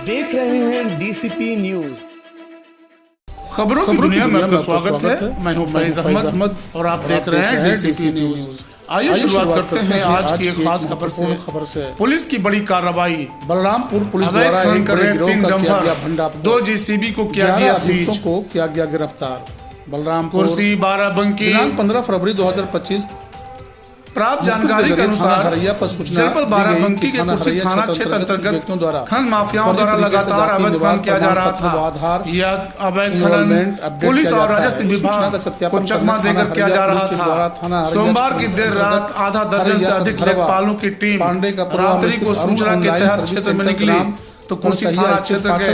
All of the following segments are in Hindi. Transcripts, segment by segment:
देख रहे हैं डीसीपी न्यूज। खबरों की दुनिया में आपका स्वागत है। मैं हूं फैज अहमद और आप देख रहे हैं डीसीपी न्यूज। आइए शुरुआत करते हैं आज की एक खास खबर से। पुलिस की बड़ी कार्रवाई। बलरामपुर पुलिस द्वारा एक बड़े गिरोह का किया गया भंडाफोड़। 2 जीसीबी को किया गया सीज। को किया गया गिरफ्तार। बलरामपुर कुर्सी बाराबंकी दिनांक 15 फरवरी 2025। प्राप्त जानकारी के अनुसार जनपद बाराबंकी के कुर्सी थाना क्षेत्र अंतर्गत खनन माफियाओं द्वारा लगातार अवैध खनन किया जा रहा था। यह अवैध खनन पुलिस और राजस्व विभाग को चकमा देकर किया जा रहा था। सोमवार की देर रात आधा दर्जन से अधिक लेखपालों की टीम रात्रि को सूचना के तहत क्षेत्र में निकली तो कुर्सी थाना क्षेत्र के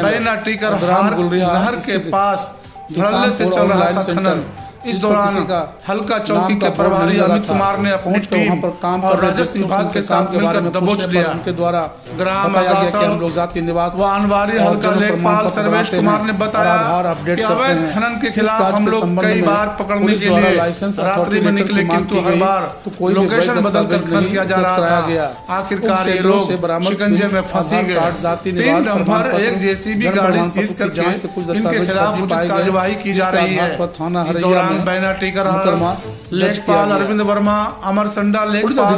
बैना टीकर नहर के पास धड़ल्ले से चल रहा था खनन। इस दौरान हल्का चौकी के प्रभारी अमित कुमार ने अपनी टीम और राजस्व विभाग के साथ मिलकर दबोच लिया। उनके द्वारा ग्राम निवास व अनवारी हल्का लेखपाल सर्वेश कुमार ने बताया कि अवैध खनन के खिलाफ हम लोग कई बार पकड़ने के लिए रात्रि में निकले, किंतु हर बार लोकेशन बदल कर खनन किया जा रहा था। आखिरकार ये लोग शिकंजे में फंसी गए। 3 डंपर, एक जेसीबी गाड़ी सीज करके इनके खिलाफ उचित कार्यवाही की जा रही है। बैना टीकर लेखपाल अरविंद वर्मा, अमर संडा लेखपाल,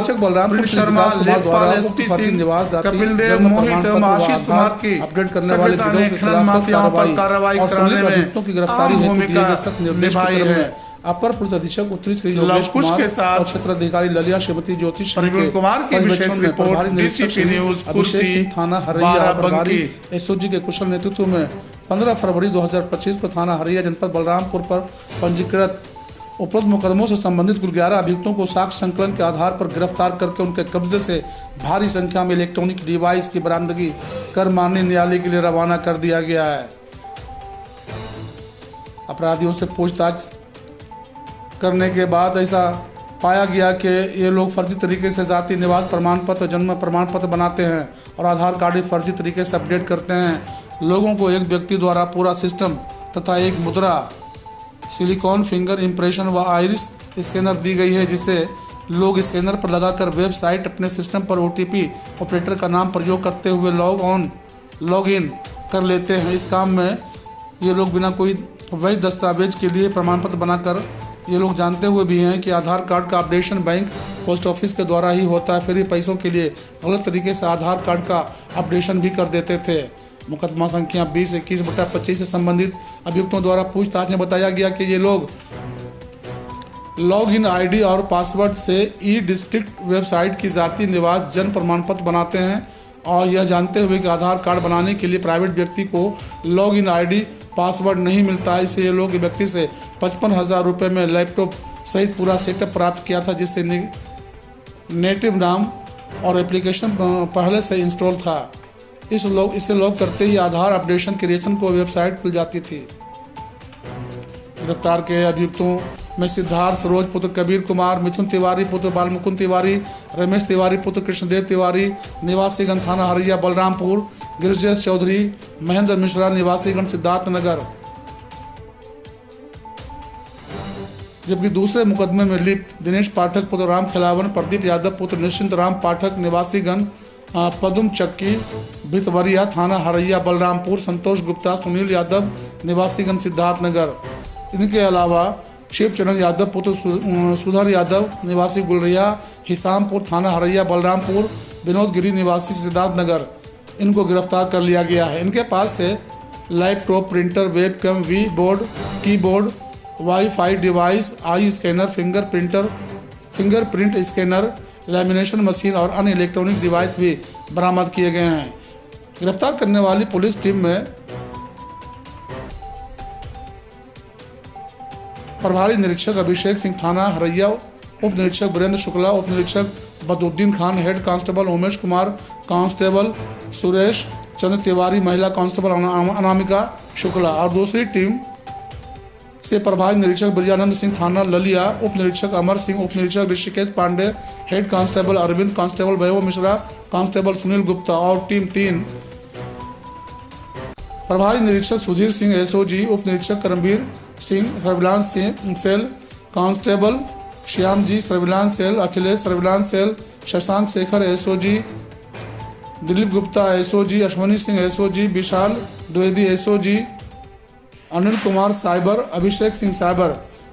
प्रिंस शर्मा लेखपाल, एसपी सिंह, कपिल देव, मोहित एवं आशीष कुमार की अपडेट करने वाले ने खनन माफियाओं पर कार्रवाई कराने में की गिरफ्तारी भूमिका निभाई है। अपर पुलिस अधीक्षक उत्तरी श्री योगेश कुमार के साथ क्षेत्र अधिकारी ललिया श्रीमती ज्योति प्रवीण कुमार की विशेष रिपोर्ट डीसीपी न्यूज कुर्सी थाना हरैया प्रभारी एसओजी के कुशल नेतृत्व में 15 फरवरी 2025 को थाना हरैया जनपद बलरामपुर पर पंजीकृत उपरोक्त मुकदमों से संबंधित कुल 11 अभियुक्तों को साक्ष्य संकलन के आधार पर गिरफ्तार करके उनके कब्जे से भारी संख्या में इलेक्ट्रॉनिक डिवाइस की बरामदगी कर माननीय न्यायालय के लिए रवाना कर दिया गया है। अपराधियों से पूछताछ करने के बाद ऐसा पाया गया कि ये लोग फर्जी तरीके से जाति निवास प्रमाण पत्र, जन्म प्रमाण पत्र बनाते हैं और आधार कार्ड फर्जी तरीके से अपडेट करते हैं। लोगों को एक व्यक्ति द्वारा पूरा सिस्टम तथा एक मुद्रा, सिलिकॉन फिंगर इम्प्रेशन व आइरिस स्कैनर दी गई है, जिससे लोग स्कैनर पर लगाकर वेबसाइट अपने सिस्टम पर ओटीपी ऑपरेटर का नाम प्रयोग करते हुए लॉग इन कर लेते हैं। इस काम में ये लोग बिना कोई वैध दस्तावेज के लिए प्रमाण पत्र बनाकर ये लोग जानते हुए भी हैं कि आधार कार्ड का अपडेशन बैंक पोस्ट ऑफिस के द्वारा ही होता है, फिर ही पैसों के लिए गलत तरीके से आधार कार्ड का अपडेशन भी कर देते थे। मुकदमा संख्या 2021/25 से संबंधित अभियुक्तों द्वारा पूछताछ में बताया गया कि ये लोग लॉग इन आईडी और पासवर्ड से ई डिस्ट्रिक्ट वेबसाइट की जाति निवास जन्म प्रमाण पत्र बनाते हैं और यह जानते हुए कि आधार कार्ड बनाने के लिए प्राइवेट व्यक्ति को लॉग इन आईडी पासवर्ड नहीं मिलता है, इसलिए लोग व्यक्ति से 55,000 रुपये में लैपटॉप सहित पूरा सेटअप प्राप्त किया था, जिससे नेटिव नाम और एप्लीकेशन पहले से इंस्टॉल था। इसे लॉग करते ही आधार अपडेशन क्रिएशन को वेबसाइट खुल जाती थी। गिरफ्तार के अभियुक्तों में सिद्धार्थ सरोज पुत्र कबीर कुमार, मिथुन तिवारी पुत्र बालमुकुंद तिवारी, रमेश तिवारी पुत्र कृष्णदेव तिवारी निवासीगण थाना हरैया बलरामपुर, गिरिजेश चौधरी, महेंद्र मिश्रा निवासीगण सिद्धार्थ नगर। जबकि दूसरे मुकदमे में लिप्त दिनेश पाठक पुत्र राम खिलावन, प्रदीप यादव पुत्र निश्चिंत राम पाठक निवासीगण पदुम चक्की भितवरिया थाना हरैया बलरामपुर, संतोष गुप्ता, सुनील यादव निवासीगण सिद्धार्थ नगर। इनके अलावा शिवचरण यादव पुत्र सुधर यादव निवासी गुलरिया हिसामपुर थाना हरैया बलरामपुर, विनोद गिरी निवासी सिद्धार्थ नगर, इनको गिरफ्तार कर लिया गया है। इनके पास से laptop, printer, webcam, V board, keyboard, WiFi device, eye scanner, fingerprint scanner, lamination machine और अन्य इलेक्ट्रॉनिक डिवाइस भी बरामद किए गए हैं। गिरफ्तार करने वाली पुलिस टीम में प्रभारी निरीक्षक अभिषेक सिंह थाना हरैया, उप निरीक्षक वीरेंद्र शुक्ला, उप निरीक्षक Baduddin Khan, head constable Umesh Kumar, constable Suresh Chandra Tiwari, महिला कांस्टेबल अनामिका शुक्ला और दूसरी टीम से प्रभारी निरीक्षक ब्रजानंद सिंह थाना ललिया, उप निरीक्षक अमर सिंह, उप निरीक्षक Rishikesh Pandey, head constable Arvind, constable Vaibhav Mishra, constable Sunil Gupta और टीम 3 प्रभारी निरीक्षक सुधीर सिंह एसओजी, उप निरीक्षक Karamvir Singh surveillance cell, constable Shyam ji surveillance cell, Akhilesh surveillance cell, Shashank Shekhar SOG, Dilip Gupta SOG, Ashwani Singh SOG, Vishal Dwivedi SOG, Anil Kumar cyber, Abhishek Singh cyber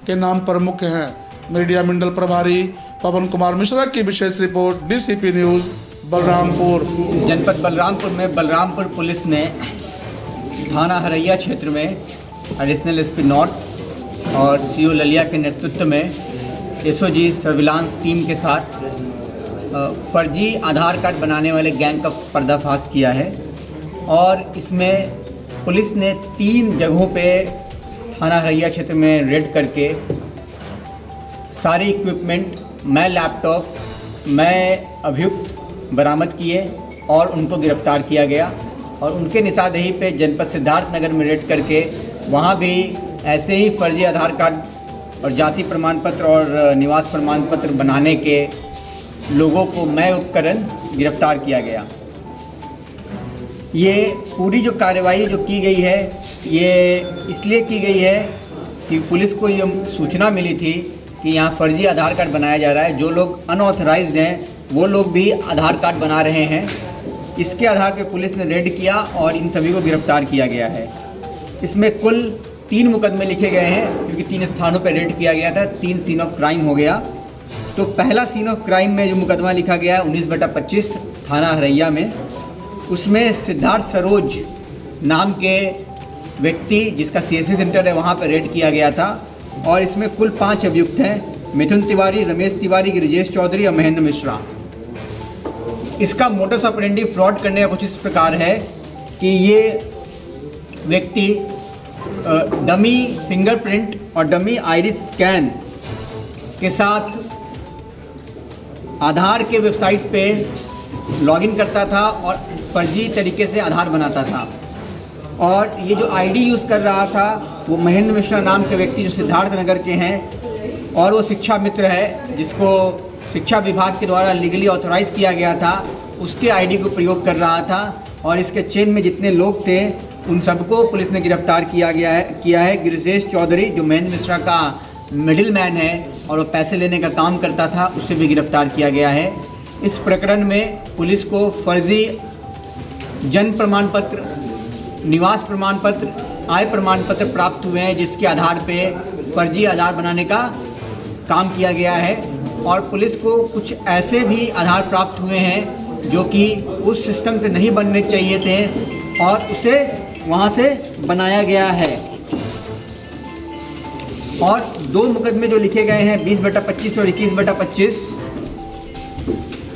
के नाम प्रमुख हैं। मीडिया मंडल प्रभारी पवन कुमार मिश्रा की विशेष रिपोर्ट, डीसीपी न्यूज बलरामपुर। जनपद बलरामपुर में बलरामपुर पुलिस ने थाना हरैया क्षेत्र में एडिशनल एसपी नॉर्थ और सीओ ललिया के नेतृत्व में एसओजी सर्विलांस टीम के साथ फर्जी आधार कार्ड बनाने वाले गैंग का पर्दाफाश किया है। और इसमें पुलिस ने 3 जगहों पे थाना हरैया क्षेत्र में रेड करके सारे इक्विपमेंट, मैं लैपटॉप, मैं अभियुक्त बरामद किए और उनको गिरफ्तार किया गया। और उनके निशानदेही पे जनपद सिद्धार्थ नगर में रेड करके वहाँ भी ऐसे ही फर्जी आधार कार्ड और जाति प्रमाण पत्र और निवास प्रमाण पत्र बनाने के लोगों को मैं उपकरण गिरफ्तार किया गया। ये पूरी जो कार्रवाई जो की गई है ये इसलिए की गई है कि पुलिस को ये सूचना मिली थी कि यहाँ फर्जी आधार कार्ड बनाया जा रहा है। जो लोग अनऑथराइज्ड हैं वो लोग भी आधार कार्ड बना रहे हैं। इसके आधार पर पुलिस ने रेड किया और इन सभी को गिरफ्तार किया गया है। इसमें कुल 3 मुकदमे लिखे गए हैं क्योंकि 3 स्थानों पर रेड किया गया था। 3 सीन ऑफ क्राइम हो गया। तो पहला सीन ऑफ क्राइम में जो मुकदमा लिखा गया है 19/25 थाना हरैया में, उसमें सिद्धार्थ सरोज नाम के व्यक्ति जिसका सीएससी सेंटर है वहाँ पर रेड किया गया था। और इसमें कुल 5 अभियुक्त हैं, मिथुन तिवारी, रमेश तिवारी, गिरिजेश चौधरी और महेंद्र मिश्रा। इसका मोडस ऑपरेंडी फ्रॉड करने का कुछ इस प्रकार है कि ये व्यक्ति डमी फिंगरप्रिंट और डमी आइरिस स्कैन के साथ आधार के वेबसाइट पे लॉगिन करता था और फर्जी तरीके से आधार बनाता था। और ये जो आईडी यूज़ कर रहा था वो महेंद्र मिश्रा नाम के व्यक्ति जो सिद्धार्थ नगर के हैं और वो शिक्षा मित्र है जिसको शिक्षा विभाग के द्वारा लीगली ऑथराइज किया गया था, उसके आईडी को प्रयोग कर रहा था। और इसके चेन में जितने लोग थे उन सबको पुलिस ने गिरफ्तार किया है। गिरिजेश चौधरी जो महेंद्र मिश्रा का मिडिल मैन है और वो पैसे लेने का काम करता था, उसे भी गिरफ्तार किया गया है। इस प्रकरण में पुलिस को फर्जी जन्म प्रमाण पत्र, निवास प्रमाण पत्र, आय प्रमाण पत्र प्राप्त हुए हैं जिसके आधार पे फर्जी आधार बनाने का काम किया गया है। और पुलिस को कुछ ऐसे भी आधार प्राप्त हुए हैं जो कि उस सिस्टम से नहीं बनने चाहिए थे और उसे वहाँ से बनाया गया है। और 2 मुकदमे जो लिखे गए हैं 20/25 और 21/25,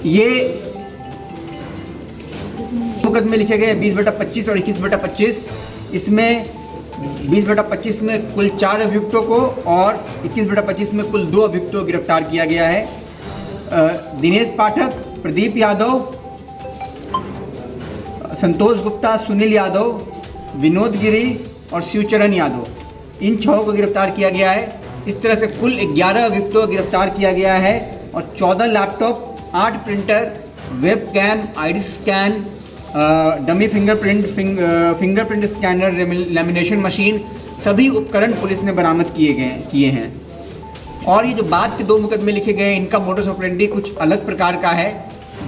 ये मुकदमे लिखे गए 20/25 और 21/25। इसमें 20/25 में कुल 4 अभियुक्तों को और 21/25 में कुल 2 अभियुक्तों को गिरफ्तार किया गया है। दिनेश पाठक, प्रदीप यादव, संतोष गुप्ता, सुनील यादव, विनोद गिरी और शिवचरण यादव, इन 6 को गिरफ्तार किया गया है। इस तरह से कुल 11 अभियुक्तों को गिरफ्तार किया गया है और 14 laptop, 8 printer, web cam, ID scan, dummy fingerprint scanner, lamination machine, सभी उपकरण पुलिस ने बरामद किए हैं। और ये जो बाद के 2 मुकदमे लिखे गए हैं इनका मोडस ऑपरेंडी कुछ अलग प्रकार का है।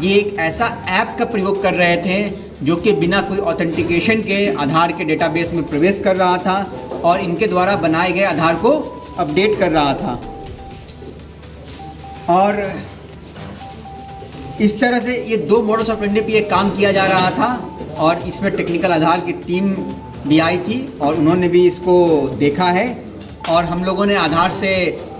ये एक ऐसा ऐप का प्रयोग कर रहे थे जो कि बिना कोई ऑथेंटिकेशन के आधार के डेटाबेस में प्रवेश कर रहा था और इनके द्वारा बनाए गए आधार को अपडेट कर रहा था। और इस तरह से ये 2 मोडस ऑपरेंडी पे ये काम किया जा रहा था। और इसमें टेक्निकल आधार की टीम भी आई थी और उन्होंने भी इसको देखा है। और हम लोगों ने आधार से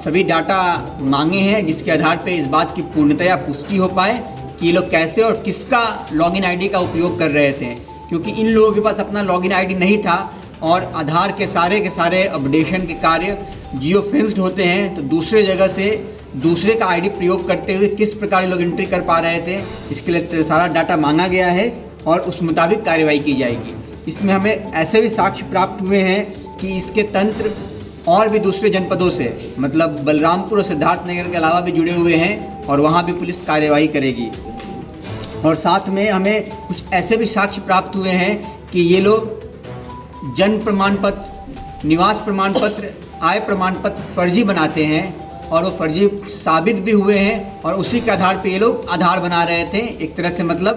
सभी डाटा मांगे हैं जिसके आधार पे इस बात की पूर्णतया पुष्टि हो पाए कि ये लोग कैसे और किसका लॉगिन आईडी का उपयोग कर रहे थे, क्योंकि इन लोगों के पास अपना लॉगिन आईडी नहीं था। और आधार के सारे अपडेशन के कार्य जियो फेंस्ड होते हैं, तो दूसरे जगह से दूसरे का आईडी प्रयोग करते हुए किस प्रकार लोग एंट्री कर पा रहे थे, इसके लिए सारा डाटा मांगा गया है और उस मुताबिक कार्रवाई की जाएगी। इसमें हमें ऐसे भी साक्ष्य प्राप्त हुए हैं कि इसके तंत्र और भी दूसरे जनपदों से, मतलब बलरामपुर और सिद्धार्थनगर के अलावा भी जुड़े हुए हैं और वहाँ भी पुलिस कार्यवाही करेगी। और साथ में हमें कुछ ऐसे भी साक्ष्य प्राप्त हुए हैं कि ये लोग जन्म प्रमाण पत्र, निवास प्रमाण पत्र, आय प्रमाण पत्र फर्जी बनाते हैं और वो फर्जी साबित भी हुए हैं और उसी के आधार पे ये लोग आधार बना रहे थे। एक तरह से मतलब